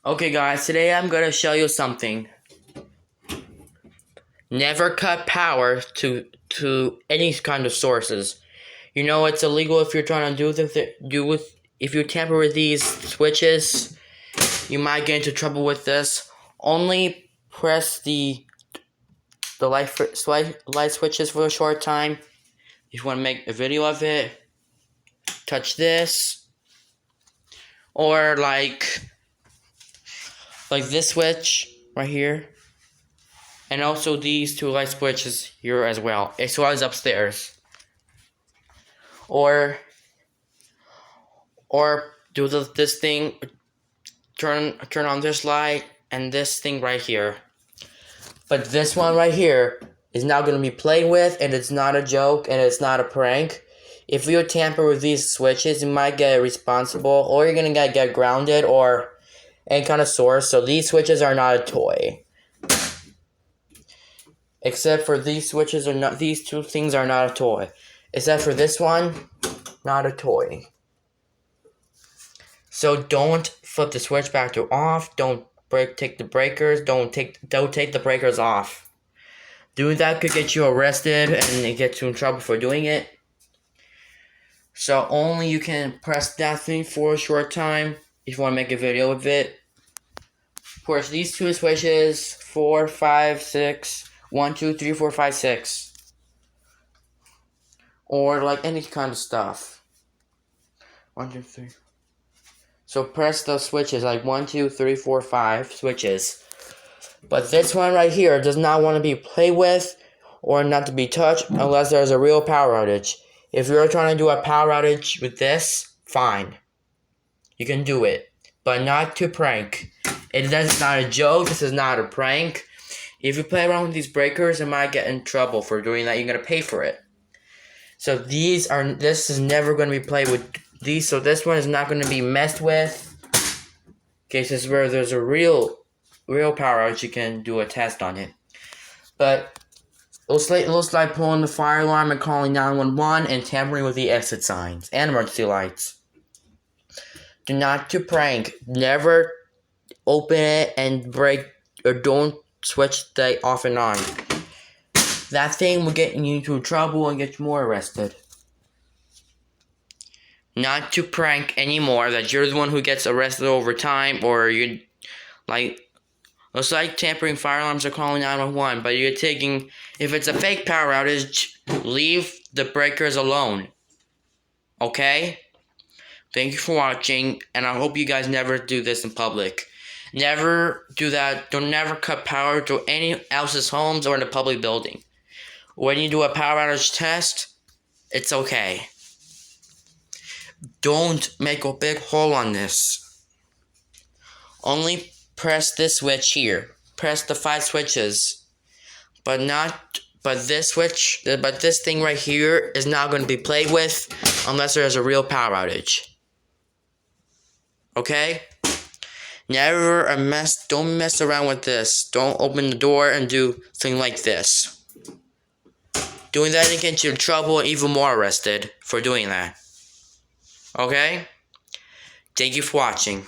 Okay guys, today I'm gonna show you something. Never cut power to any kind of sources. You know it's illegal if you're trying to if you tamper with these switches, you might get into trouble with this. Only press the light switches for a short time. If you want to make a video of it, touch this or like this switch right here. And also these two light switches here as well, as well as upstairs. Or do this thing, turn on this light and this thing right here. But this one right here is not going to be played with, and it's not a joke, and it's not a prank. If you tamper with these switches, you might get responsible, or you're going to get grounded, or any kind of source. So these switches are not a toy. Except for these switches are not, these two things are not a toy. Except for this one, not a toy. So don't flip the switch back to off. Don't take the breakers. Don't take the breakers off. Doing that could get you arrested and it gets you in trouble for doing it. So only you can press that thing for a short time if you want to make a video of it. Push these two switches, 4, 5, 6. 1, 2, 3, 4, 5, 6. Or like any kind of stuff. 1, 2, 3. So press those switches like 1, 2, 3, 4, 5 switches. But this one right here does not want to be played with or not to be touched unless there's a real power outage. If you're trying to do a power outage with this, fine. You can do it. But not to prank. That's not a joke. This is not a prank. If you play around with these breakers, you might get in trouble for doing that. You're going to pay for it. So this is never going to be played with these. So this one is not going to be messed with. Cases where there's a real power outage, you can do a test on it. But it looks like pulling the fire alarm and calling 911 and tampering with the exit signs and emergency lights. Do not to prank. Never open it and break, or don't switch the off and on. That thing will get you into trouble and get you more arrested. Not to prank anymore that you're the one who gets arrested over time, or you it's like tampering fire alarms or calling 911, but you're taking, if it's a fake power outage, leave the breakers alone. Okay? Thank you for watching, and I hope you guys never do this in public. Never do that. Don't never cut power to any else's homes or in a public building. When you do a power outage test, it's okay. Don't make a big hole on this. Only press this switch here. Press the 5 switches. But this thing right here is not going to be played with unless there's a real power outage. Okay? Don't mess around with this. Don't open the door and do something like this. Doing that can get you in trouble and even more arrested for doing that. Okay? Thank you for watching.